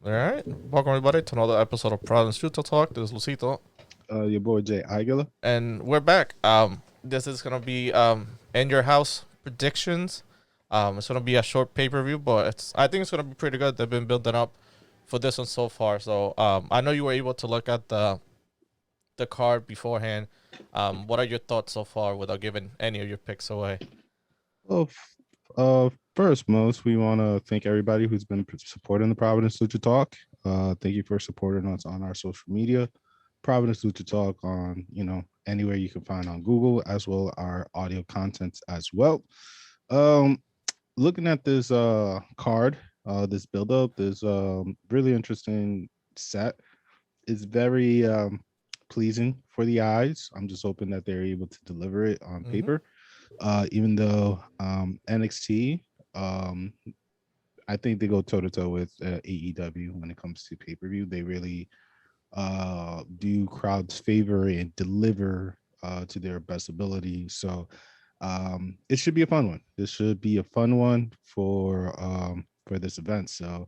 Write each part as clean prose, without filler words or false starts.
All right, welcome everybody to another episode of Providence Lucha Talk. This is Luisito, Your boy Jay Aguila. and we're back. This is gonna be in your house predictions. It's gonna be a short pay per view, but I think it's gonna be pretty good. They've been building up for this one so far. So I know you were able to look at the card beforehand. What are your thoughts so far without giving any of your picks away? Well, first, most we want to thank everybody who's been supporting the Providence Lucha Talk. Thank you for supporting us on our social media, Providence Lucha Talk on anywhere you can find on Google, as well our audio contents as well. Um, Looking at this card, this build up, this really interesting set is very pleasing for the eyes. I'm just hoping that they're able to deliver it on paper. Even though NXT, I think they go toe to toe with AEW when it comes to pay per view. They really do crowds favor and deliver to their best ability. So it should be a fun one. This should be a fun one for this event. So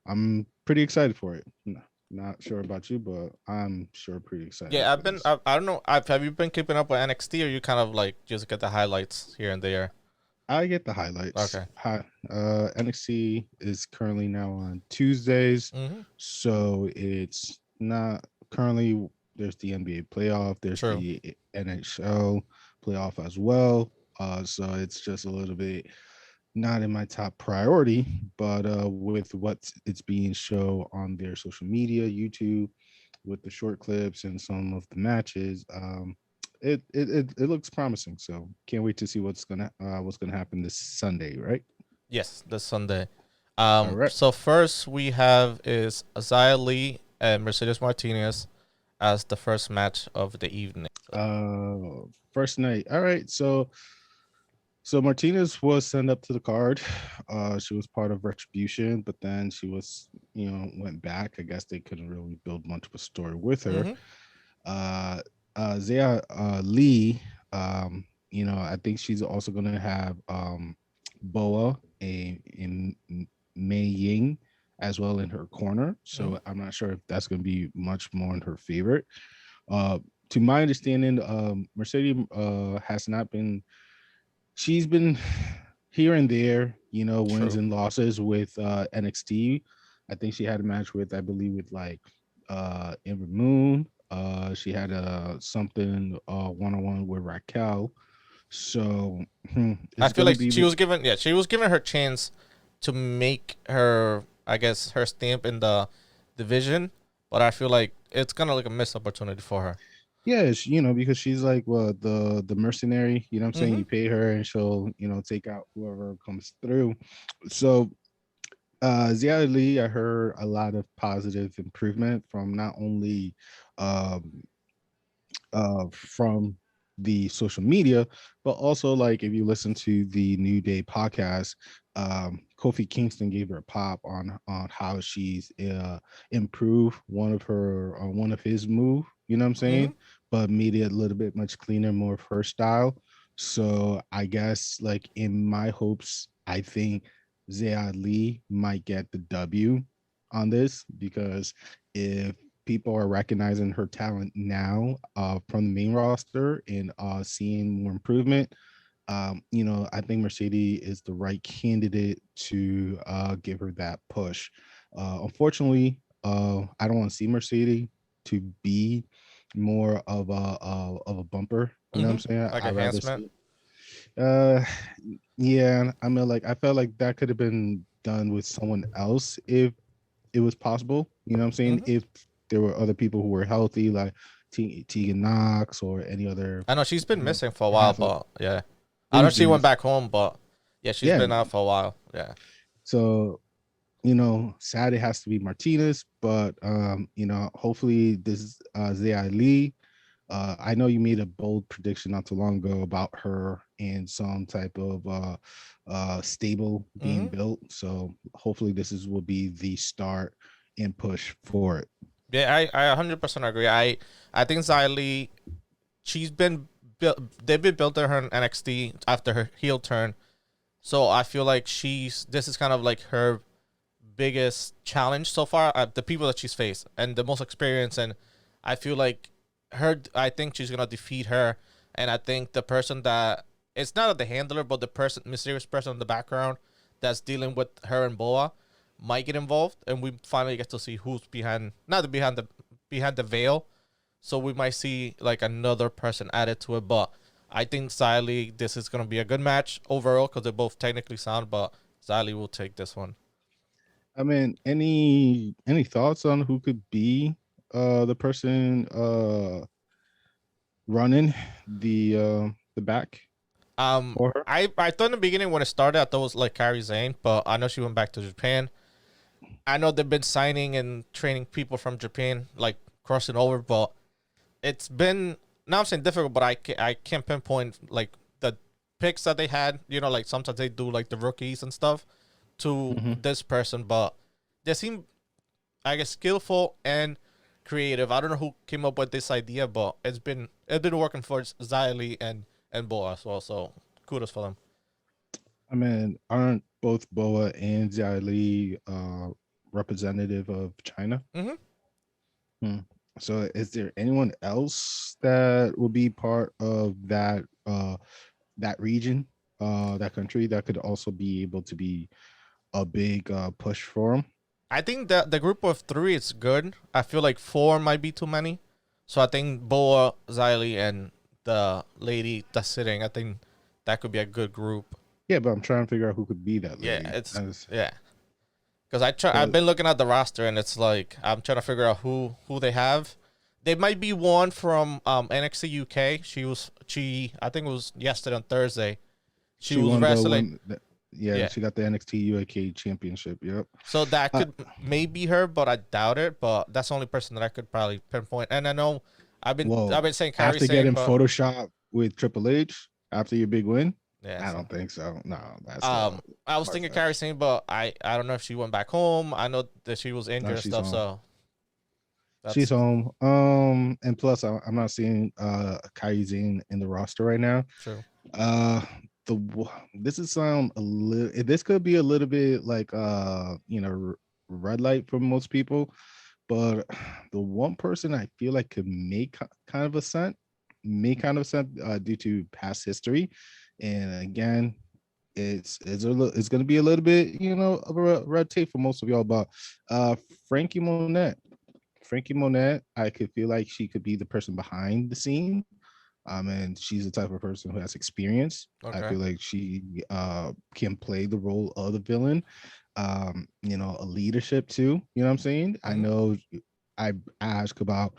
I'm pretty excited for it. Not sure about you, but I'm sure pretty excited. Yeah, for this. I don't know. Have you been keeping up with NXT, or you kind of like just get the highlights here and there? I get the highlights. Okay. NXT is currently now on Tuesdays, Mm-hmm. so it's not currently. There's the NBA playoff. There's True. the NHL playoff as well. So it's just a little bit not in my top priority, but with what it's being shown on their social media, YouTube, with the short clips and some of the matches, it looks promising. So can't wait to see what's gonna happen this Sunday, right? Yes, this Sunday. All right. So first we have is Xia Li and Mercedes Martinez as the first match of the evening. First night. All right. So Martinez was sent up to the card. She was part of Retribution, but then she was, went back. I guess they couldn't really build much of a story with her. Mm-hmm. Xia Li, I think she's also going to have Boa and Mei Ying as well in her corner. So I'm not sure if that's going to be much more in her favorite. To my understanding, Mercedes has not been. She's been here and there, wins and losses with NXT. I think she had a match with, I believe, with like Ember Moon. She had something one-on-one with Raquel. So I feel like she was given her chance to make her, I guess, her stamp in the division, but I feel like it's kind of like a missed opportunity for her. Yeah, because she's like the mercenary, you know what I'm saying? You pay her and she'll, take out whoever comes through. So Xia Li, I heard a lot of positive improvement from not only from the social media, but also like if you listen to the New Day podcast, Kofi Kingston gave her a pop on how she's improved one of his move, you know what I'm saying, but made it a little bit much cleaner, more of her style. So I guess like in my hopes, I think Xia Li might get the W on this, because if people are recognizing her talent now from the main roster and seeing more improvement, I think Mercedes is the right candidate to give her that push. Unfortunately, I don't want to see Mercedes to be more of a bumper. You know what I'm saying? Like I'd rather enhancement. see. Yeah. I mean, like I felt like that could have been done with someone else if it was possible. You know what I'm saying? If there were other people who were healthy, like Tegan Knox or any other. I know she's been missing for a while, but yeah, I know Who's she been went missing? back home, but yeah, she's Yeah. been out for a while. Yeah. So, sad it has to be Martinez, but hopefully this is Zia Lee. I know you made a bold prediction not too long ago about her and some type of stable being built. So hopefully will be the start and push for it. Yeah, I 100% agree. I think Xia Li, she's been built. They've been building her in NXT after her heel turn, so I feel like this is kind of like her biggest challenge so far. The people that she's faced and the most experience, and I feel like her. I think she's gonna defeat her, and I think the person that it's not the handler, but the person, mysterious person in the background that's dealing with her and Boa, might get involved, and we finally get to see who's behind, not behind the veil. So we might see like another person added to it, but I think Xia Li, this is gonna be a good match overall because they're both technically sound, but Xia Li will take this one. I mean, any thoughts on who could be the person running the back for her? I thought in the beginning when it started, I thought it was like Kairi Sane, but I know she went back to Japan. I know they've been signing and training people from Japan, like crossing over, but it's been, now I'm saying difficult, but I can't pinpoint like the picks that they had. You know, like sometimes they do like the rookies and stuff to this person, but they seem, I guess, skillful and creative. I don't know who came up with this idea, but it's been working for Xia Li and Boa as well. So kudos for them. I mean, aren't both Boa and Xia Li representative of China? Mm-hmm. So is there anyone else that will be part of that that region, that country that could also be able to be a big push for them? I think that the group of three is good. I feel like four might be too many. So I think Boa, Xia Li, and the lady that's sitting, I think that could be a good group. Yeah, but I'm trying to figure out who could be that lady. Yeah, yeah. Because I've been looking at the roster and it's like I'm trying to figure out who they have. They might be one from NXT UK. She I think it was yesterday on Thursday. She was wrestling. Yeah, she got the NXT UK championship. Yep. So that could maybe her, but I doubt it. But that's the only person that I could probably pinpoint. And I know I've been saying Kairi after getting Photoshop with Triple H after your big win. Yeah, I don't think so. No, that's I was thinking Kairi Sane, but I don't know if she went back home. I know that she was injured and stuff. Home. So she's home. And plus I'm not seeing Kairi Sane in the roster right now. True. This could be a little bit like red light for most people, but the one person I feel like could make kind of a sense due to past history. And again, it's going to be a little bit, of a red tape for most of y'all. But Frankie Monette, I could feel like she could be the person behind the scene. And she's the type of person who has experience. Okay. I feel like she can play the role of the villain. A leadership too. You know what I'm saying? Mm-hmm. I know I asked about,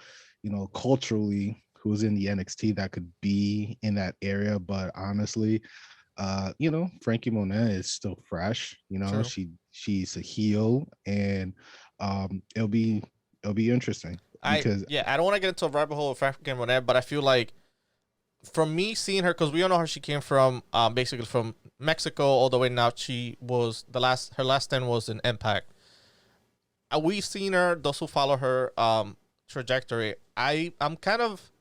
culturally, who's in the NXT that could be in that area, but honestly, Frankie Monette is still fresh. True. She's a heel, and it'll be interesting. I don't want to get into a rabbit hole with Frankie Monette, but I feel like from me seeing her, because we all know how she came from, basically from Mexico all the way now. She was her last stint was in Impact. We've seen her, those who follow her trajectory. I'm kind of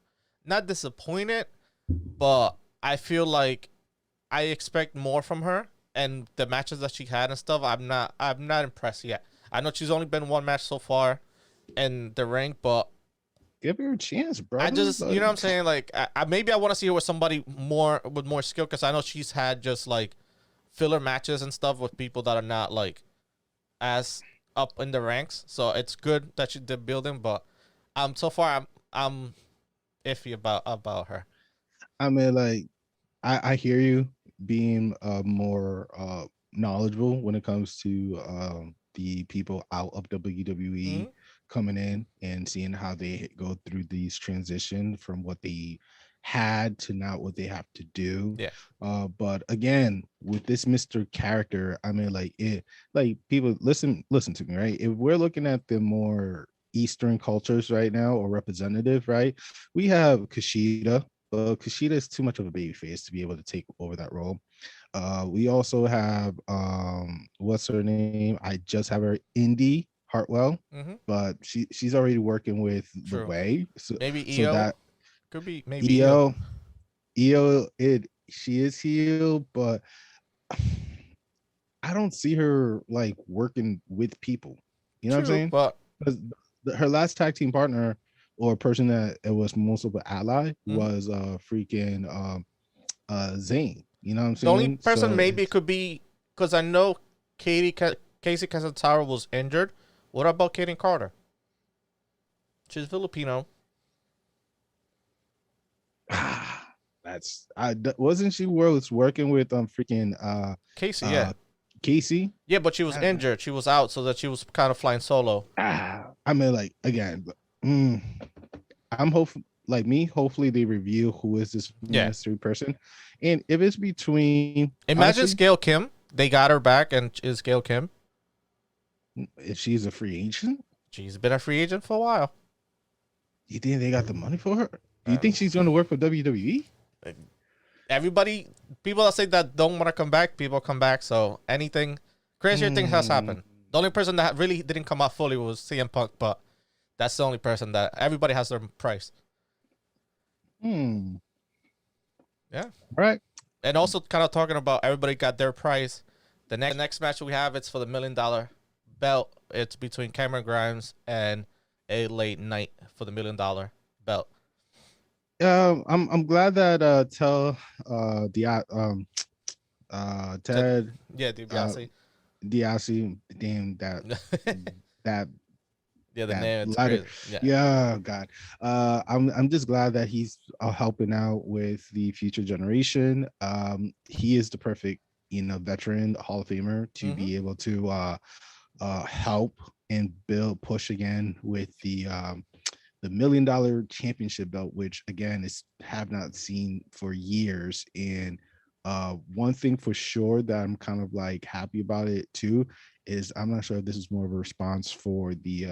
not disappointed, but I feel like I expect more from her, and the matches that she had and stuff, I'm not impressed yet. I know she's only been one match so far in the ring, but give her a chance, bro. I just, you know what I'm saying? Like, maybe I want to see her with somebody with more skill, because I know she's had just like filler matches and stuff with people that are not like as up in the ranks. So it's good that she did building, but so far I'm iffy about her. I mean, like, I hear you being more knowledgeable when it comes to the people out of WWE coming in and seeing how they go through these transitions from what they had to now what they have to do. Yeah. But again, with this Mr. Character, I mean, like people listen to me, right? If we're looking at the more Eastern cultures right now, or representative, right? We have Kushida. Kushida is too much of a baby face to be able to take over that role. We also have what's her name? I just have her, Indy Hartwell, but she's already working with True. The Way. So maybe EO. So that could be maybe EO. She is heel, but I don't see her like working with people. You know what I'm True, saying? but Because her last tag team partner or person that it was most of an ally mhm. was freaking Zayn. You know what I'm The only saying? person So maybe could be because I know Casey Casataro was injured. What about Kaden Carter? She's Filipino. that's wasn't she was working with freaking Casey, yeah. uh Casey? Yeah, but she was Uh, injured. She was out, so that she was kind of flying solo. I mean, like again, mm, I'm hopeful. Like me, hopefully they review who is this Yeah. mystery person, and if it's between Imagine honestly, Scale Kim. They got her back, and is Gail Kim. if she's a free agent, She's been a free agent for a while. you think they got the money for her? Do you think Um, she's going to work for WWE? everybody, people that say that don't want to come back, people come back. So anything, crazier thing has Hmm. happened. The only person that really didn't come out fully was CM Punk, but that's the only person that everybody has their price. Hmm. Yeah. All right. And also kind of talking about everybody got their price. The next match we have, it's for the $1 million belt. It's between Cameron Grimes and a late night for the $1 million belt. I'm glad that Ted Yeah, uh DiBiase. DiBiase, damn that Yeah, the that name, it's ladder. crazy. Yeah. Yeah, God. I'm just glad that he's helping out with the future generation. He is the perfect, veteran Hall of Famer to Mm-hmm. be able to help and build push again with the $1 million championship belt, which again is have not seen for years. And one thing for sure that I'm kind of like happy about it too is I'm not sure if this is more of a response for the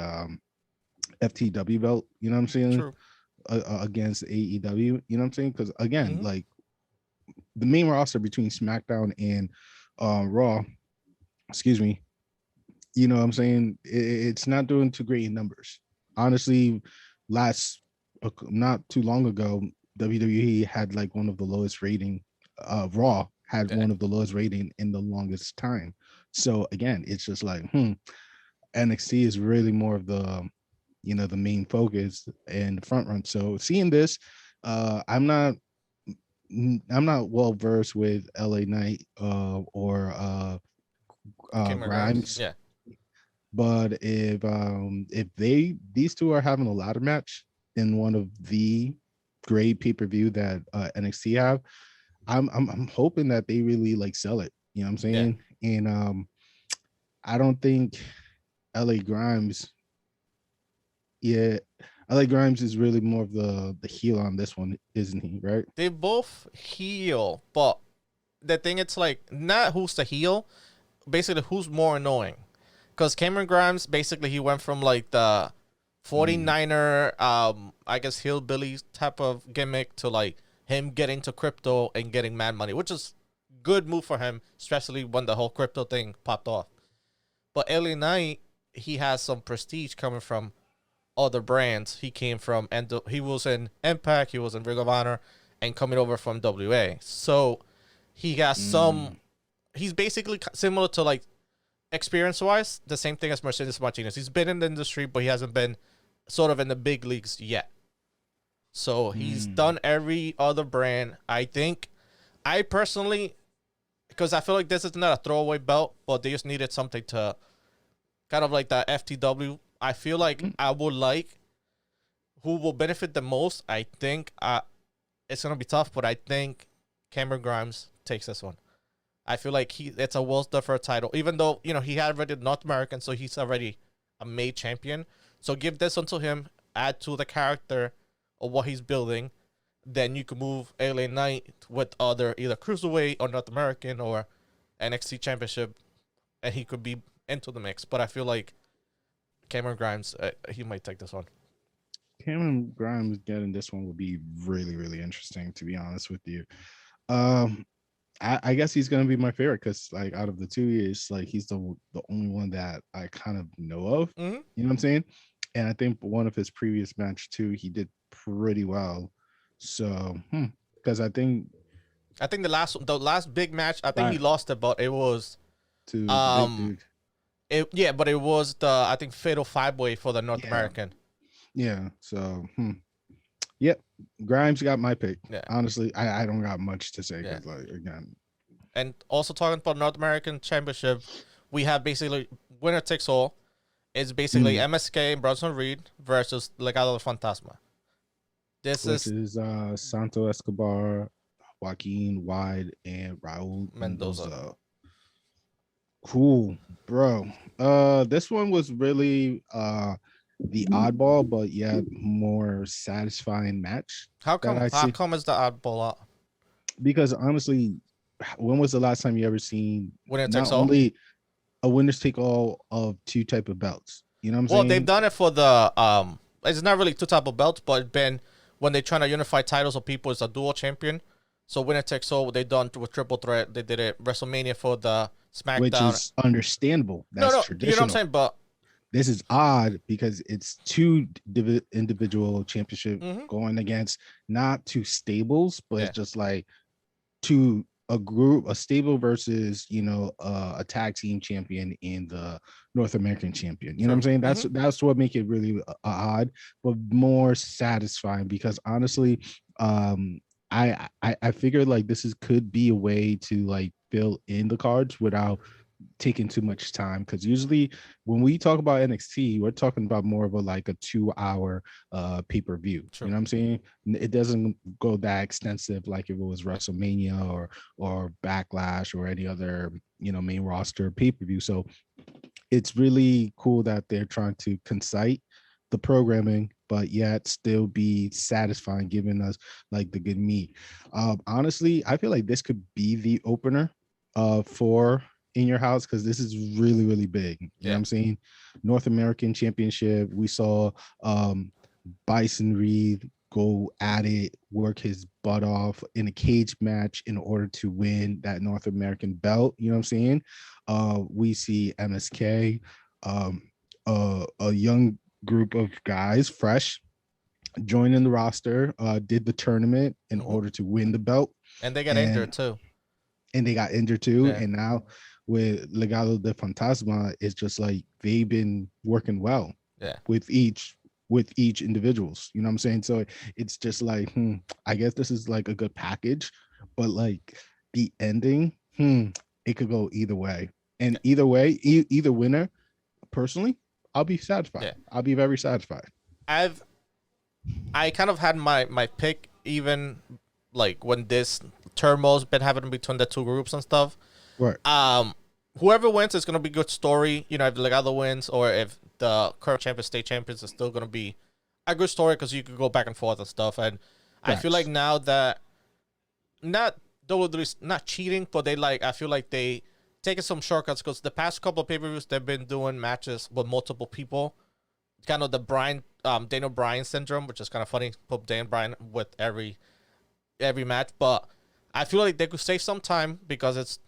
FTW belt, you know what I'm saying, True. against AEW, you know what I'm saying? Because again, Mm-hmm. like the main roster between SmackDown and Raw, excuse me, you know what I'm saying, it's not doing too great in numbers. Honestly, last not too long ago, WWE had like one of the lowest rating. Raw had Yeah. one of the lowest rating in the longest time. So again, it's just like, NXT is really more of the, the main focus and the front run. So seeing this, I'm not well versed with LA Knight or Cameron Grimes. Grimes, Yeah. but if these two are having a ladder match in one of the great pay-per-view that NXT have, I'm hoping that they really like sell it. You know what I'm Yeah. saying? And I don't think LA Grimes, yeah, LA Grimes is really more of the heel on this one, isn't he? Right? They both heal, but the thing, it's like not who's the heel, basically who's more annoying. Because Cameron Grimes, basically, he went from like the Mm, 49er, I guess hillbilly type of gimmick to like him getting to crypto and getting mad money, which is good move for him, especially when the whole crypto thing popped off. But LA Knight, he has some prestige coming from other brands. He came from, and he was in Impact, he was in Ring of Honor, and coming over from WA. So he has some. mm, He's basically similar to like experience wise, the same thing as Mercedes Martinez. He's been in the industry, but he hasn't been sort of in the big leagues yet. So he's mm. done every other brand. I think, I personally, because I feel like this is not a throwaway belt, but they just needed something to kind of like the FTW. I feel like Mm. I would like who will benefit the most. I think it's gonna be tough, but I think Cameron Grimes takes this one. I feel like it's a well deserved title, even though he had already North American, so he's already a made champion. So give this one to him, add to the character of what he's building. Then you can move LA Knight with other either cruiserweight or North American or NXT Championship, and he could be into the mix. But I feel like Cameron Grimes, he might take this one. Cameron Grimes getting this one would be really, really interesting, to be honest with you. Um, I guess he's gonna be my favorite because, like, out of the two years, like, he's the only one that I kind of know of. Mm-hmm. You know what I'm saying? And I think one of his previous match too, he did pretty well. So, because I think I think the last big match, I think he that lost it, but it was to the big Um, dude. but it was the, I think, Fatal 5-Way for the North Yeah. American. Yeah. So, yep. Grimes got my pick. Yeah. Honestly, I don't got much to say Yeah. because, like, again, And also talking about North American Championship, we have basically winner takes all. It's basically MSK and Bronson Reed versus Legado del Fantasma. This which is Santo Escobar, Joaquin Wide, and Raul Mendoza. Cool, bro. This one was really the oddball, but yet more satisfying match. How come? I How see. come is the oddball out? Because honestly, when was the last time you ever seen Winner not takes all. only a winners take all of two type of belts? You know what I'm saying? Well, they've done it for the It's not really two type of belts, but it's been when they're trying to unify titles of people, it's a dual champion. So winner takes all. They done with triple threat. They did it WrestleMania for the SmackDown, which is understandable. That's traditional. You know what I'm saying? But this is odd because it's two individual championship going against not two stables, but it's just like two a stable versus a tag team champion in the North American champion. You know what I'm saying? That's what make it really odd, but more satisfying because honestly, I figured like this could be a way to like fill in the cards without taking too much time, because usually when we talk about NXT, we're talking about more of a 2-hour pay-per-view. You know what I'm saying? It doesn't go that extensive like if it was WrestleMania or Backlash or any other main roster pay-per-view. So it's really cool that they're trying to concise the programming but yet still be satisfying, giving us like the good meat. Honestly, I feel like this could be the opener for In Your House, because this is really, really big. You know what I'm saying? North American Championship. We saw Bison Reed go at it, work his butt off in a cage match in order to win that North American belt. You know what I'm saying? We see MSK, a young group of guys, fresh, joining the roster, did the tournament in order to win the belt. And they got injured too. And they got injured too. Yeah. And now with Legado del Fantasma, it's just like they've been working well with each individuals. You know what I'm saying? So it's just like, I guess this is like a good package, but like the ending, it could go either way. And either way, either winner, personally, I'll be satisfied. Yeah. I'll be very satisfied. I kind of had my pick even like when this turmoil's been happening between the two groups and stuff. Right. Whoever wins is gonna be good story. You know, if Legado wins or if the current champion, state champions, is still gonna be a good story because you could go back and forth and stuff. And I feel like now that not cheating, but I feel like they taking some shortcuts because the past couple of pay-per-views they've been doing matches with multiple people, kind of the Daniel Bryan syndrome, which is kind of funny. Put Daniel Bryan with every match, but I feel like they could save some time because it's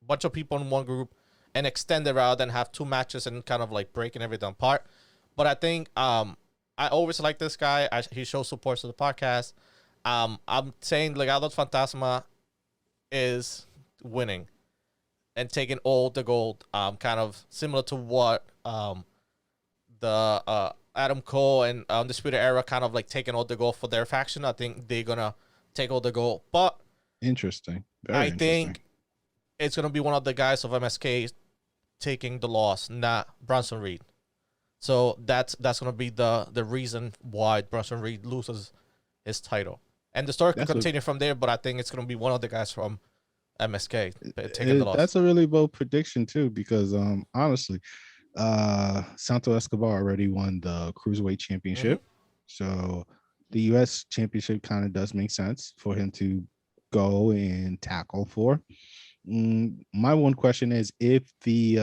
a bunch of people in one group and extend it rather than have two matches and kind of like breaking everything apart. But I think I always like this guy. He shows support to the podcast. I'm saying Legado del Fantasma is winning and taking all the gold, kind of similar to what the Adam Cole and Undisputed Era kind of like taking all the gold for their faction. I think they're gonna take all the gold, but interesting. I think it's gonna be one of the guys of MSK taking the loss, not Bronson Reed. So that's gonna be the reason why Bronson Reed loses his title, and the story could continue from there. But I think it's gonna be one of the guys from MSK taking the loss. That's a really bold prediction too, because honestly, Santo Escobar already won the Cruiserweight Championship, so the U.S. Championship kind of does make sense for him to go and tackle for. My one question is, if the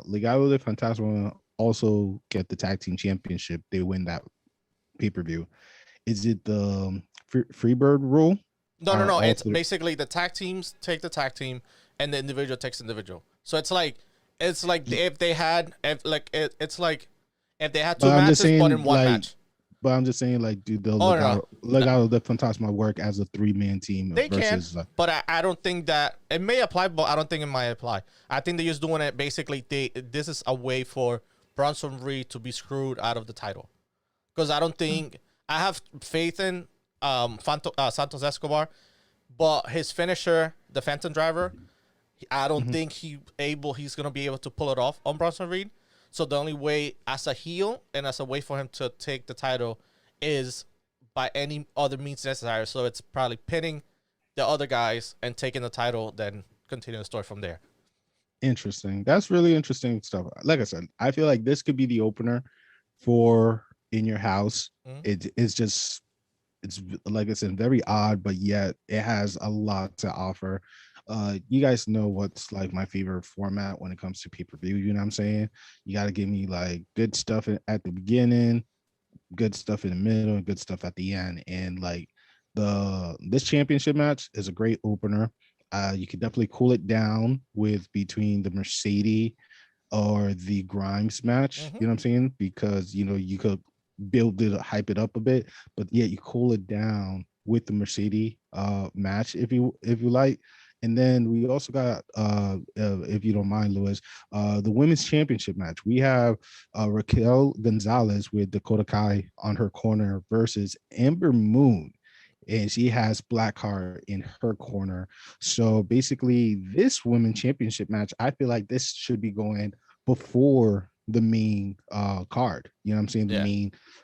Legado del Fantasma also get the tag team championship, they win that pay-per-view, is it the Freebird rule? No. It's basically the tag teams take the tag team, and the individual takes the individual. So it's like if they had two matches, but in one match. but I'm just saying, like, dude, they'll Oh look no, out, look out the Fantasma work as a 3-man team they can, versus. but I don't think that it may apply, but I don't think it might apply. I think they're just doing it basically. This is a way for Bronson Reed to be screwed out of the title, because I don't think I have faith in Santos Escobar, but his finisher, the Phantom Driver, I don't think he's gonna be able to pull it off on Bronson Reed. So the only way as a heel and as a way for him to take the title is by any other means necessary. So it's probably pinning the other guys and taking the title, then continue the story from there. Interesting. That's really interesting stuff. Like I said, I feel like this could be the opener for In Your House. It's like I said, very odd, but yet it has a lot to offer. You guys know what's like my favorite format when it comes to pay-per-view. You know what I'm saying? You got to give me like good stuff at the beginning, good stuff in the middle, and good stuff at the end. And like this championship match is a great opener. You could definitely cool it down with between the Mercedes or the Grimes match. You know what I'm saying? Because you could build it, hype it up a bit, but yet you cool it down with the Mercedes match if you like. And then we also got if you don't mind, Luis, the women's championship match. We have Raquel Gonzalez with Dakota Kai on her corner versus Ember Moon, and she has Blackheart in her corner. So basically this women's championship match, I feel like this should be going before the main card. You know what I'm saying?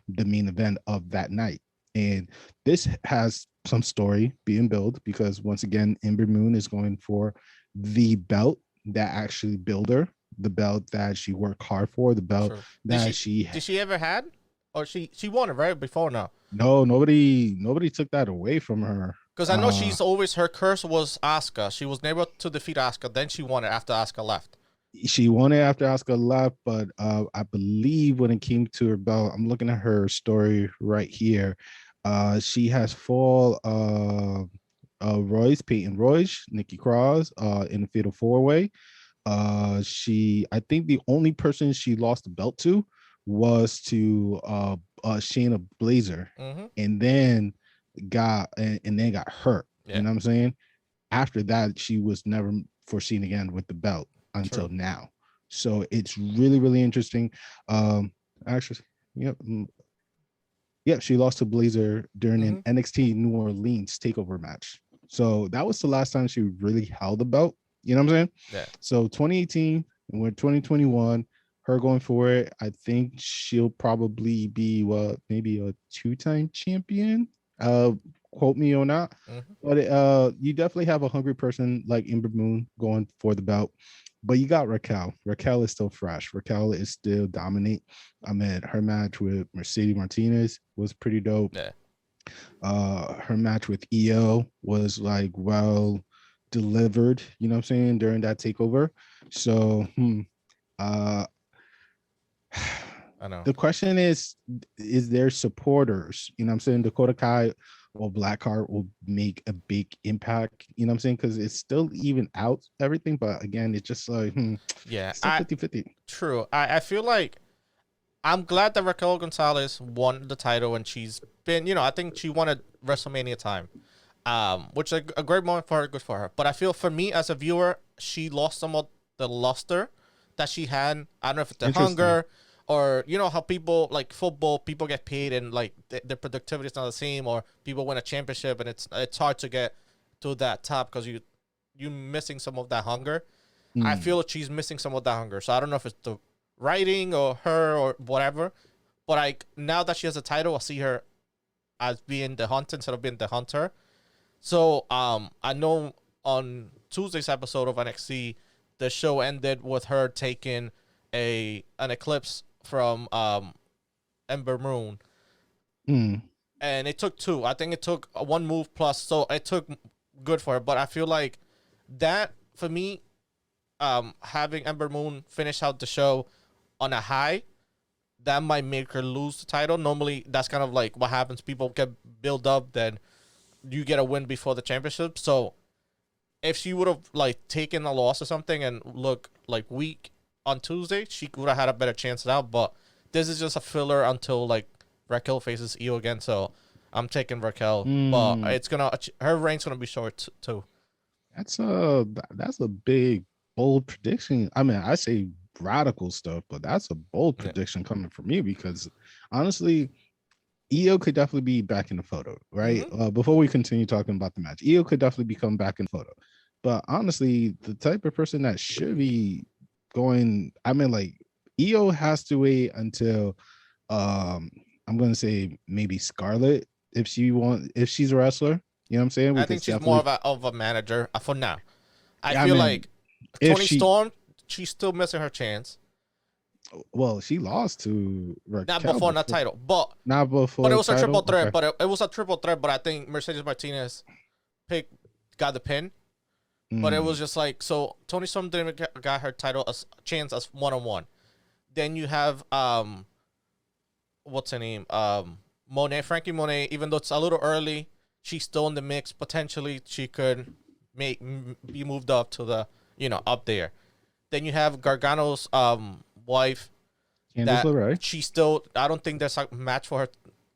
The main event of that night. And this has some story being built because once again, Ember Moon is going for the belt that actually built her, the belt that she worked hard for, the belt that did she ever had, or she won it right before now? No, nobody took that away from her. Because I know she's always, her curse was Asuka. She was able to defeat Asuka, then she won it after Asuka left. She won it after Asuka left, but I believe when it came to her belt, I'm looking at her story right here. She has fought Peyton Royce, Nikki Cross in the Fatal 4-Way. I think the only person she lost the belt to was to Shayna Blazer, and then got hurt. You know what I'm saying? After that, she was never foreseen again with the belt until now. So it's really, really interesting. Actually, she lost to Blazer during an NXT New Orleans takeover match. So that was the last time she really held the belt. You know what I'm saying? Yeah. So 2018 and we're 2021, her going for it. I think she'll probably be maybe a 2-time champion. Quote me or not. But you definitely have a hungry person like Ember Moon going for the belt. But you got Raquel. Raquel is still fresh. Raquel is still dominant. I mean, her match with Mercedes Martinez was pretty dope. Yeah. Her match with EO was like well delivered, you know what I'm saying, during that takeover. So I know. The question is there supporters? You know what I'm saying? Dakota Kai or Blackheart will make a big impact, you know what I'm saying? Because it's still even out everything, but again, it's just like it's 50-50. True. I feel like I'm glad that Raquel Gonzalez won the title, and she's been, I think she won at WrestleMania time, which is a great moment for her, good for her. But I feel for me as a viewer, she lost some of the luster that she had. I don't know if it's the hunger, or how people like football, people get paid and like their productivity is not the same, or people win a championship and it's hard to get to that top because you missing some of that hunger. I feel she's missing some of that hunger. So I don't know if it's the writing or her or whatever, but now that she has a title, I see her as being the hunter instead of being the hunter. So I know on Tuesday's episode of NXT, the show ended with her taking an eclipse from Ember Moon, and it took 2. I think it took 1 move plus, so it took good for her. But I feel like that for me, having Ember Moon finish out the show on a high, that might make her lose the title. Normally, that's kind of like what happens. People get build up, then you get a win before the championship. So if she would have like taken a loss or something and look like weak on Tuesday, she would have had a better chance now. But this is just a filler until like Raquel faces Io again, so I'm taking Raquel. But Mm, her reign's gonna be short too. that's a big bold prediction. I mean, I say radical stuff, but that's a bold Yeah. prediction coming from you because honestly, Io could definitely be back in the photo, right? Mm-hmm. Before we continue talking about the match, Io could definitely be coming back in the photo. But honestly, the type of person that should be going, I mean, like Io has to wait until um I'm gonna say maybe Scarlett if she's a wrestler. You know what I'm saying? We I could think she's more definitely of a manager for now. I I feel mean like if Tony she Storm, she's still missing her chance. well, she lost to Not Raquel before the before, title, but not it before was a triple title. threat. Okay. But it was a triple threat. But I think Mercedes Martinez got the pin. But it was Mm, just like, so Tony Storm didn't got her title as chance as 1-on-1. Then you have what's her name? Monet, Frankie Monet. Even though it's a little early, she's still in the mix. Potentially, she could be moved up to the up there. Then you have Gargano's wife. Candice That LeRae. she still. I don't think there's a match for her,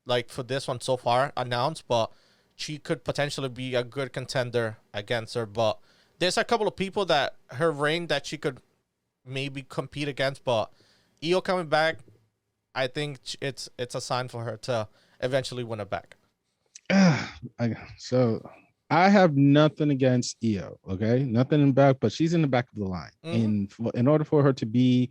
like for this one so far announced, but she could potentially be a good contender against her. But there's a couple of people that her reign that she could maybe compete against. But Io coming back, I think it's a sign for her to eventually win it back. So I have nothing against Io, okay? Nothing in back, but she's in the back of the line. Mm-hmm. And in order for her to be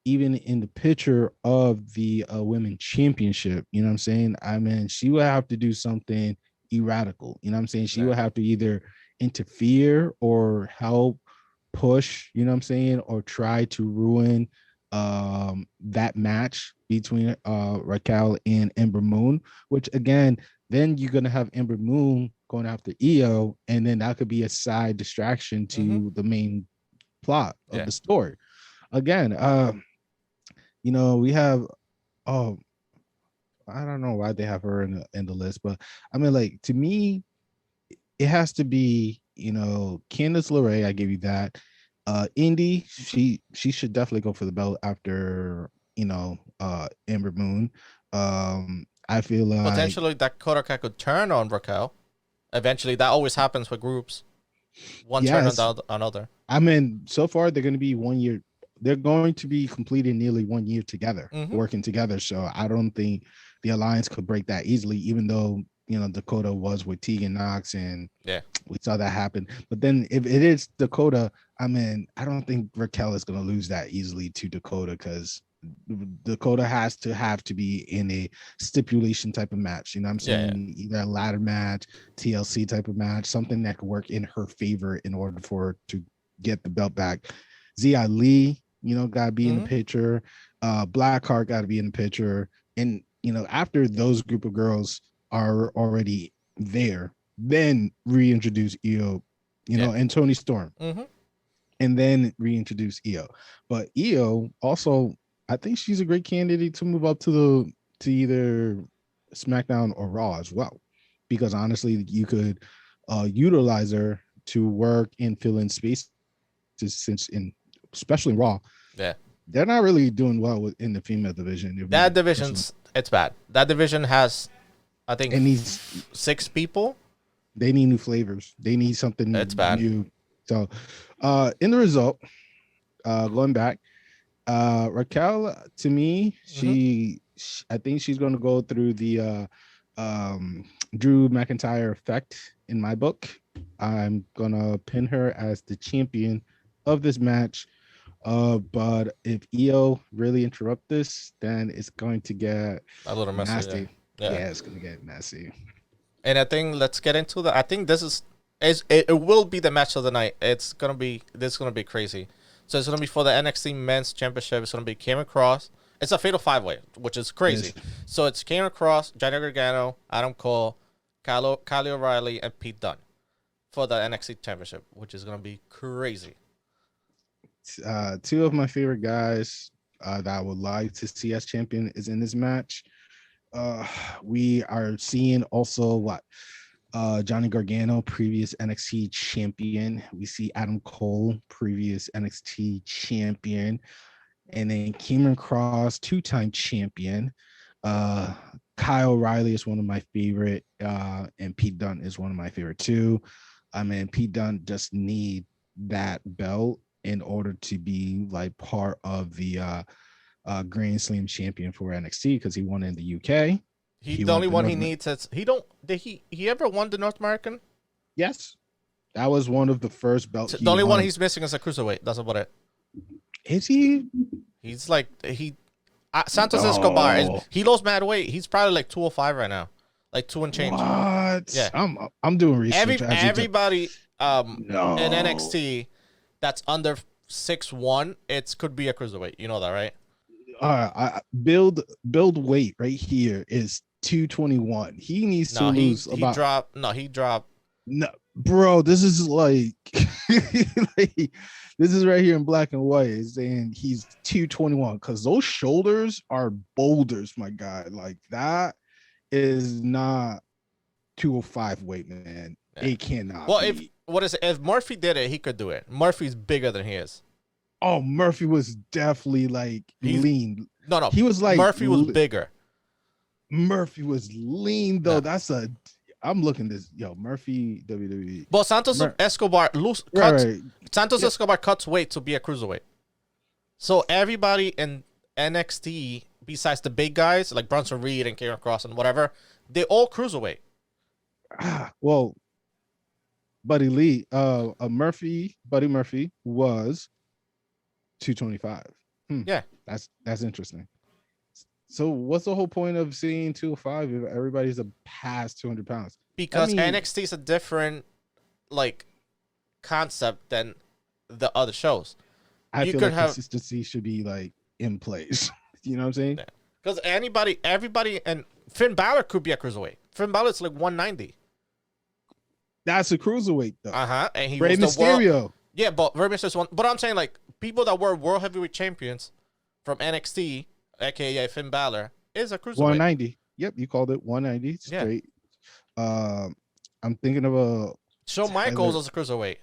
even in the picture of the women championship, you know what I'm saying? I mean, she would have to do something erratical. You know what I'm saying? She Yeah. would have to either interfere or help push, you know what I'm saying, or try to ruin that match between Raquel and Ember Moon, which again, then you're gonna have Ember Moon going after Io, and then that could be a side distraction Mm-hmm. to the main plot of Yeah. the story. Again, we have oh, I don't know why they have her in the list, but I mean, like to me, it has to be Candice LeRae. I give you that. Indy, she should definitely go for the belt after Ember Moon. I feel like Potentially, that Kodaka could turn on Raquel. Eventually, that always happens with groups. One turn on yes, another. I mean so far they're going to be 1 year. They're going to be completing nearly 1 year together, Mm-hmm. working together. So I don't think the alliance could break that easily, even though Dakota was with Tegan Knox and Yeah. we saw that happen. But then if it is Dakota, I mean, I don't think Raquel is going to lose that easily to Dakota because Dakota has to be in a stipulation type of match. You know what I'm Yeah. saying? Either a ladder match, TLC type of match, something that could work in her favor in order for her to get the belt back. Xia Li, gotta be in the Mm-hmm. picture. Blackheart gotta be in the picture. And after those group of girls are already there, then reintroduce Io, Yeah. and Tony Storm, Mm-hmm. and then reintroduce Io. But Io also, I think she's a great candidate to move up to either SmackDown or Raw as well, because honestly, you could utilize her to work and fill in spaces since especially Raw, Yeah. they're not really doing well within the female division. If That we personally, division's it's bad. That division has, I think, and these 6 people. they need new flavors. They need something It's bad. new. So, in the result, going back, Raquel to me, Mm-hmm. I think she's going to go through the Drew McIntyre effect in my book. I'm gonna pin her as the champion of this match. But if Io really interrupt this, then it's going to get A little messy. Yeah. nasty. Yeah. Yeah, it's gonna get messy. And I think let's get into the. I think it will be the match of the night. This is gonna be crazy. So it's gonna be for the NXT Men's Championship. It's gonna be Cameron Cross. It's a fatal 5-way, which is crazy. Yes. So it's Cameron Cross, Johnny Gargano, Adam Cole, Kyle O'Reilly, and Pete Dunne for the NXT Championship, which is gonna be crazy. Two of my favorite guys that I would like to see as champion is in this match. We are seeing also what Johnny Gargano, previous NXT champion. We see Adam Cole, previous NXT champion, and then Cameron Cross, two-time champion. Uh, Kyle O'Reilly is one of my favorite, and Pete Dunne is one of my favorite too. I mean, Pete Dunne just need that belt in order to be like part of the Grand Slam champion for NXT because he won in the UK. He the only one he needs is he ever won the North American? Yes, that was one of the first belts. The only one he's missing is a cruiserweight. That's about it. Is he? He's like Santos Escobar. He lost mad weight. He's probably like 205 right now, like 2 and change. What? Yeah, I'm doing research. Everybody in NXT that's under 6'1", it could be a cruiserweight. You know that, right? Build weight right here is 221. He needs to lose about. He dropped. No, bro, this is like, this is right here in black and white. It's saying he's 221 because those shoulders are boulders, my guy. Like that is not 205 weight, man. Yeah. It cannot. Well, if Murphy did it, he could do it. Murphy's bigger than he is. Oh, Murphy was definitely like lean. No, he was like Murphy was bigger. Murphy was lean though. Yeah. I'm looking this Murphy WWE. But Santos Escobar Escobar cuts weight to be a cruiserweight. So everybody in NXT besides the big guys like Bronson Reed and Karrion Kross and whatever, they all cruiserweight. Well, Buddy Murphy was 225. Yeah, that's interesting. So what's the whole point of seeing 205 if everybody's past 200 pounds? Because NXT is a different like concept than the other shows. I feel like consistency should be like in place. You know what I'm saying? Because everybody, and Finn Balor could be a cruiserweight. Finn Balor's like 190. That's a cruiserweight though. And he Rey was Mysterio. Yeah, but Rey Mysterio's one. But I'm saying like people that were world heavyweight champions from NXT, aka Finn Balor, is a cruiserweight. 190. Yep, you called it 190 straight. Yeah. I'm thinking of Shawn Michaels as a cruiserweight.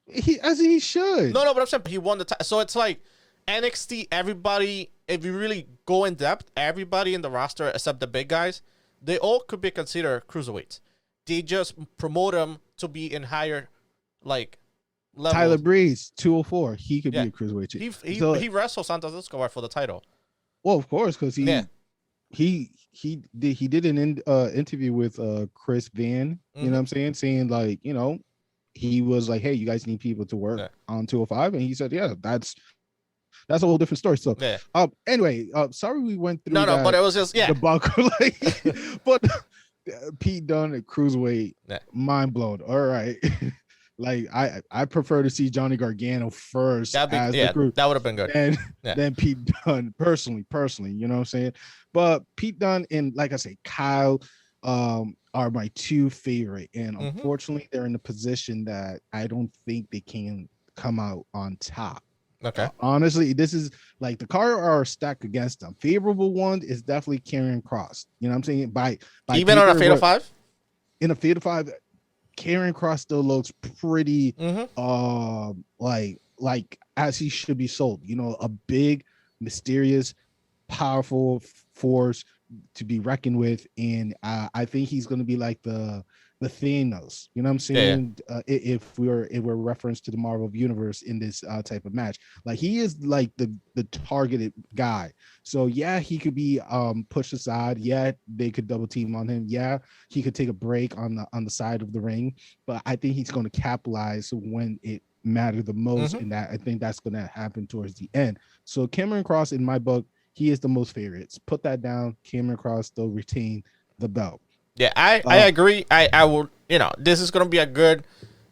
He should. No, but I'm saying he won the title. So it's like NXT. Everybody, if you really go in depth, everybody in the roster except the big guys, they all could be considered cruiserweights. They just promote them to be in higher, like, levels. Tyler Breeze, 204. He could be a cruiserweight. He wrestled Santos Escobar for the title. Well, of course, because he did an interview with Chris Van. You know what I'm saying? Saying like, he was like, hey, you guys need people to work on 205, and he said, yeah, that's a whole different story. So, anyway, sorry we went through. No, but it was just debacle. But Pete Dunne at cruiserweight, mind blown. All right. Like I prefer to see Johnny Gargano first. That would have been good. And then Pete Dunne, personally, you know what I'm saying? But Pete Dunne and, like I say, Kyle are my two favorite. And unfortunately, they're in a position that I don't think they can come out on top. Okay. Honestly, this is like the cards are stacked against them. Favorable one is definitely Karrion Kross. You know what I'm saying? By even on a Fatal 5? In a Fatal 5, Karrion Kross still looks pretty like as he should be sold. A big, mysterious, powerful force to be reckoned with, and I think he's going to be like the Thanos. You know what I'm saying? If we're reference to the Marvel universe in this type of match, like he is like the targeted guy. So he could be pushed aside. They could double team on him. He could take a break on the side of the ring, but I think he's going to capitalize when it mattered the most, and that I think that's going to happen towards the end. So Karrion Kross, in my book, he is the most favorites. Put that down. Karrion Kross still retain the belt. Yeah, I agree. I will. This is gonna be a good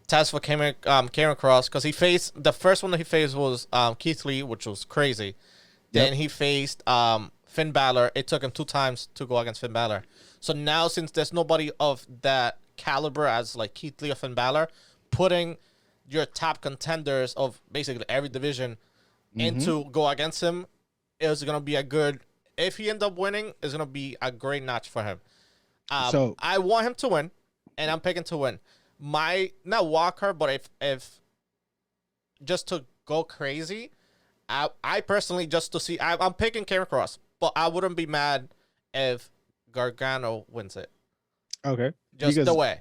test for Karrion Kross because he faced the first one that he faced was Keith Lee, which was crazy. Then he faced Finn Balor. It took him 2 times to go against Finn Balor. So now, since there's nobody of that caliber as like Keith Lee or Finn Balor, putting your top contenders of basically every division into go against him is gonna be a good. If he ends up winning, it's gonna be a great match for him. So I want him to win, and I'm picking to win. Not Walker, but if just to go crazy, I personally just to see, I'm picking Karrion Kross. but I wouldn't be mad if Gargano wins it. Okay. Just Because the way. I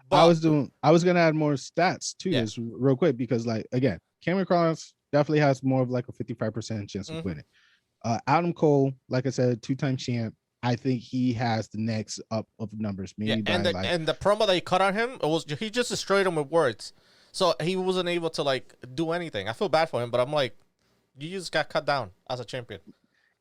But was gonna add more stats to Yeah. this real quick because like again, Cameron Cross definitely has more of like a 55% chance of winning. Adam Cole, like I said, 2-time champ. I think he has the next up of numbers, maybe by and the promo that he cut on him, he just destroyed him with words. So he wasn't able to like do anything. I feel bad for him, but I'm like, you just got cut down as a champion.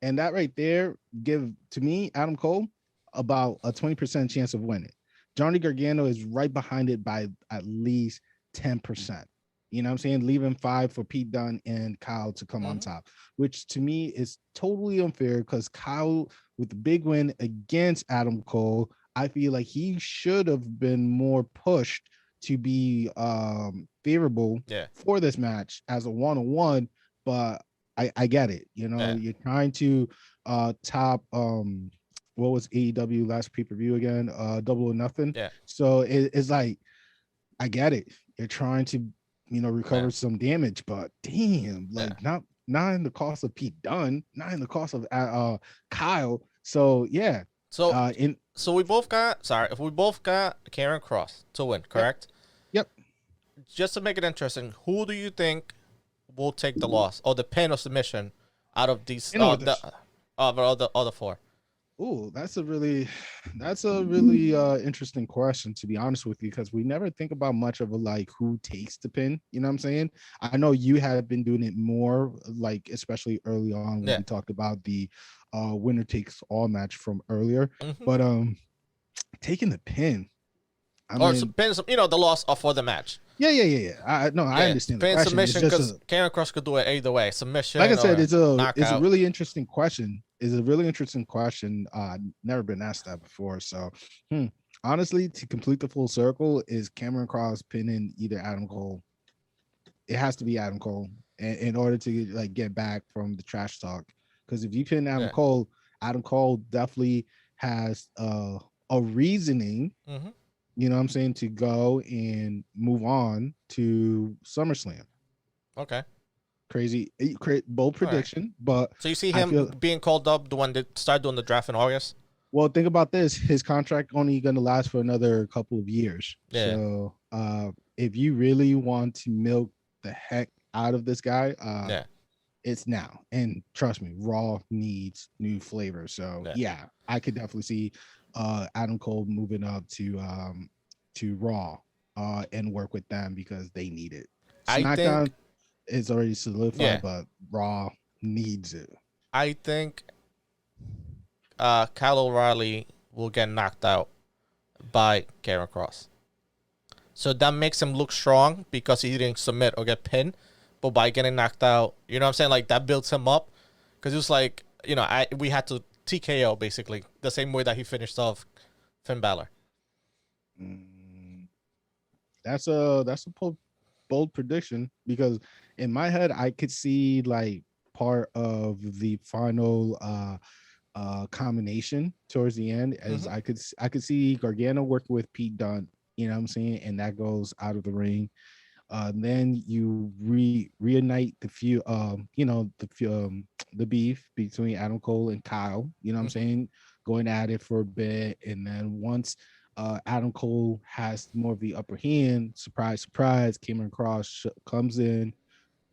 and that right there give to me Adam Cole about a 20% chance of winning. Johnny Gargano is right behind it by at least 10%. You know what I'm saying? Leaving 5 for Pete Dunne and Kyle to come on top, which to me is totally unfair because Kyle, with the big win against Adam Cole, I feel like he should have been more pushed to be favorable for this match as a one-on-one. But I get it. You know, you're trying to top what was AEW last pay-per-view again? Double or Nothing. Yeah. So it's like, I get it. You're trying to, you know, recover some damage, but damn, like not in the cost of Pete Dunne, not in the cost of Kyle. So yeah. So we both got Karen Cross to win, correct? Yep. Just to make it interesting, who do you think will take the loss or the pin or submission out of these the other 4? Oh, that's a really interesting question, to be honest with you, because we never think about much of a like who takes the pin. You know what I'm saying? I know you have been doing it more, like especially early on when we talked about the winner takes all match from earlier. But taking the pin, pin, you know, the loss for the match. Yeah. I understand. Pin submission, because Karen Cross could do it either way. Submission. Like I said, it's a really interesting question. Never been asked that before. So, honestly, to complete the full circle, is Cameron Cross pinning either Adam Cole? It has to be Adam Cole in order to like get back from the trash talk. Because if you pin Adam Cole definitely has a reasoning. You know what I'm saying, to go and move on to SummerSlam. Okay. Crazy, bold prediction, but so you see him being called up the one that start doing the draft in August? Well, think about this: his contract only going to last for another couple of years. Yeah. So, if you really want to milk the heck out of this guy, it's now. And trust me, Raw needs new flavor. So, I could definitely see Adam Cole moving up to Raw and work with them because they need it. SmackDown is already solidified, but Raw needs it. I think Kyle O'Reilly will get knocked out by Karen Cross. So that makes him look strong because he didn't submit or get pinned. But by getting knocked out, you know what I'm saying? Like that builds him up. Because it was like, you know, we had to TKO basically the same way that he finished off Finn Balor. That's a bold prediction, because in my head I could see like part of the final combination towards the end as I could see Gargano working with Pete Dunne, you know what I'm saying, and that goes out of the ring. Then you reunite the few the beef between Adam Cole and Kyle, you know what I'm saying, going at it for a bit, and then once Adam Cole has more of the upper hand, surprise, Cameron Cross comes in,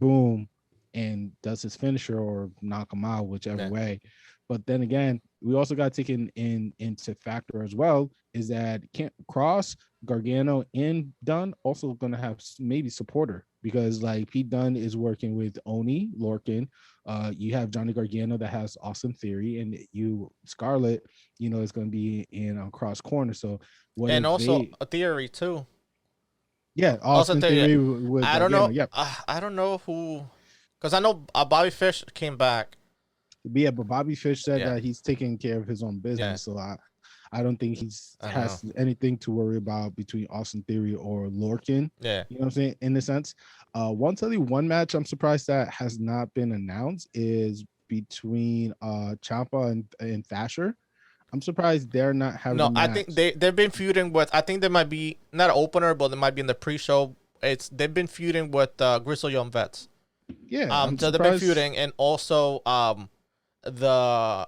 boom, and does his finisher or knock him out, whichever way. But then again, we also got taken into factor as well is that Cross, Gargano, and Dunn also going to have maybe supporter, because like Pete Dunne is working with Oni Lorcan. You have Johnny Gargano that has Austin Theory, and Scarlett, you know, is going to be in Cross corner. So and also a Theory too. Yeah, Austin Theory. I don't know. Yep. I don't know who, because I know Bobby Fish came back. Yeah, but Bobby Fish said that he's taking care of his own business, so I don't think has anything to worry about between Austin Theory or Lorcan. Yeah, you know what I'm saying, in a sense. One match I'm surprised that has not been announced is between Ciampa and Thatcher. I'm surprised they're not having. No, I think they've been feuding with. I think they might be not an opener, but they might be in the pre-show. They've been feuding with Grizzled Young Vets. Yeah, so they've been feuding, and also the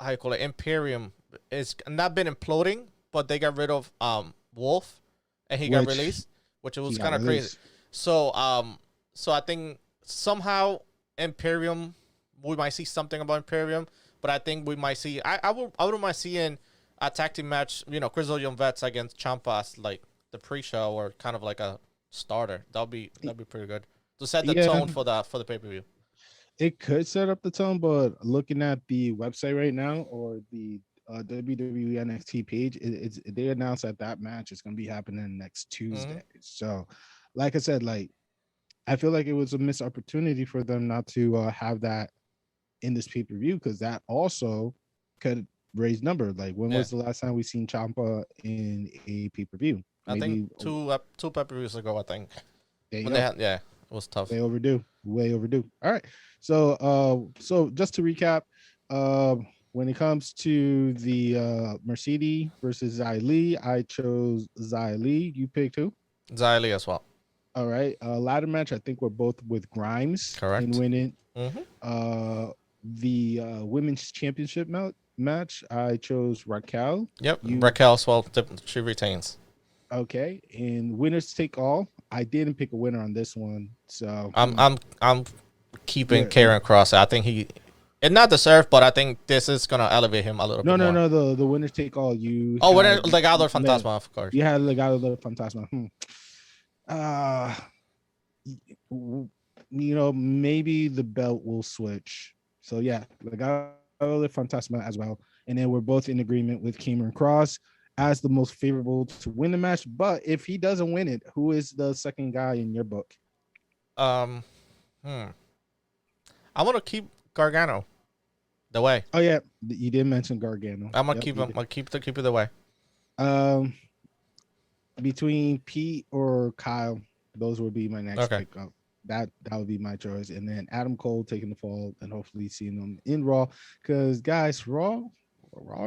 how you call it, Imperium is not been imploding, but they got rid of Wolf, and he got released, which was kind of crazy. So so I think somehow Imperium, we might see something about Imperium, but I think we might see. I wouldn't mind seeing a tag team match. You know, Brazilian Vets against Ciampa as like the pre-show or kind of like a starter. That'd be pretty good to set the tone for the pay-per-view. It could set up the tone, but looking at the website right now or the WWE NXT page, they announced that match is going to be happening next Tuesday. So, like I said, like I feel like it was a missed opportunity for them not to have that in this pay-per-view, because that also could raise number. Like, when was the last time we seen Ciampa in a pay-per-view? I think two pay-per-views ago. I think it was tough. Way overdue. All right. So so just to recap, when it comes to the Mercedes versus Xia Li, I chose Xia Li. You picked who? Xia Li as well. All right. Ladder match, I think we're both with Grimes. Correct. In winning. The women's championship match, I chose Raquel. Yep. Raquel as well. She retains. Okay. And winners take all. I didn't pick a winner on this one, so I'm keeping Karen Cross. I think he, it's not deserved, but I think this is gonna elevate him a little bit more. No. The winners take all. You Legado Fantasma, of course. You had Legado Fantasma. You know, maybe the belt will switch. So yeah, Legado Fantasma as well, and then we're both in agreement with Cameron Cross as the most favorable to win the match. But if he doesn't win it, who is the second guy in your book? I want to keep Gargano the way. Oh yeah, you did mention Gargano. I'm gonna keep him. I'll keep it the way. Between Pete or Kyle, those would be my next pick up. That would be my choice, and then Adam Cole taking the fall and hopefully seeing them in Raw, because guys, Raw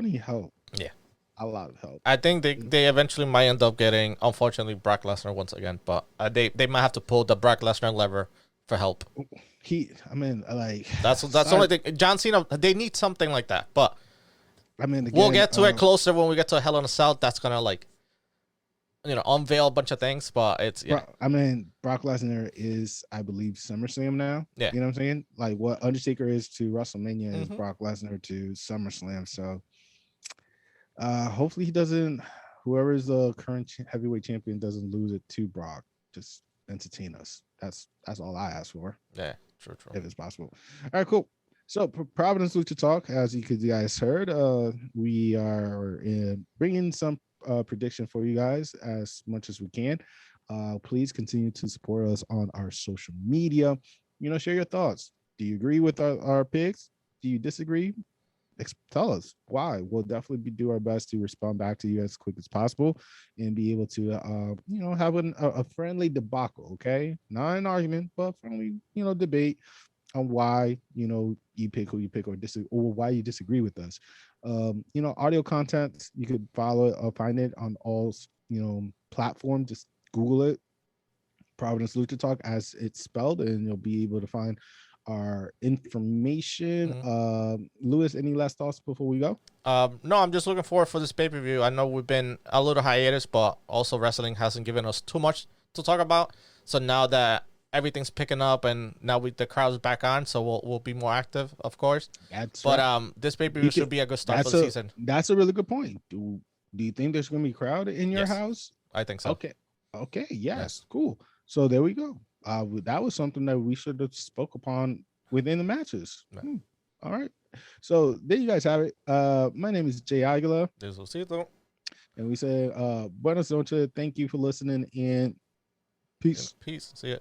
need help. Yeah. A lot of help. I think they eventually might end up getting, unfortunately, Brock Lesnar once again, but they might have to pull the Brock Lesnar lever for help. That's the only thing. John Cena, they need something like that, but again, we'll get to it closer when we get to Hell in a Cell. That's gonna unveil a bunch of things, but it's Brock Lesnar is, I believe, SummerSlam now. Yeah, you know what I'm saying? Like what Undertaker is to WrestleMania is Brock Lesnar to SummerSlam. So. Hopefully he doesn't. Whoever is the current heavyweight champion doesn't lose it to Brock. Just entertain us. That's all I ask for. Yeah, true. If it's possible. All right, cool. So Providence Lucha Talk, as you guys heard, we are bringing some prediction for you guys as much as we can. Please continue to support us on our social media. Share your thoughts. Do you agree with our picks? Do you disagree? Tell us why. We'll definitely do our best to respond back to you as quick as possible and be able to have a friendly debacle. Okay, not an argument, but friendly debate on why you pick who you pick or why you disagree with us. Audio content, you could follow or find it on all platforms. Just Google it, Providence Lucha Talk as it's spelled, and you'll be able to find our information. Lewis, any last thoughts before we go? No, I'm just looking forward for this pay-per-view. I know we've been a little hiatus, but also wrestling hasn't given us too much to talk about. So now that everything's picking up and now the crowd's back on, so we'll be more active, of course. This pay-per-view should be a good start for the season. That's a really good point. Do you think there's going to be a crowd in your house? I think so. Okay. Yes. Cool. So there we go. That was something that we should have spoke upon within the matches. All right. So there you guys have it. My name is Jay Aguila. This is Luisito. And we say, buenas noches. Thank you for listening, and peace. Peace. See ya.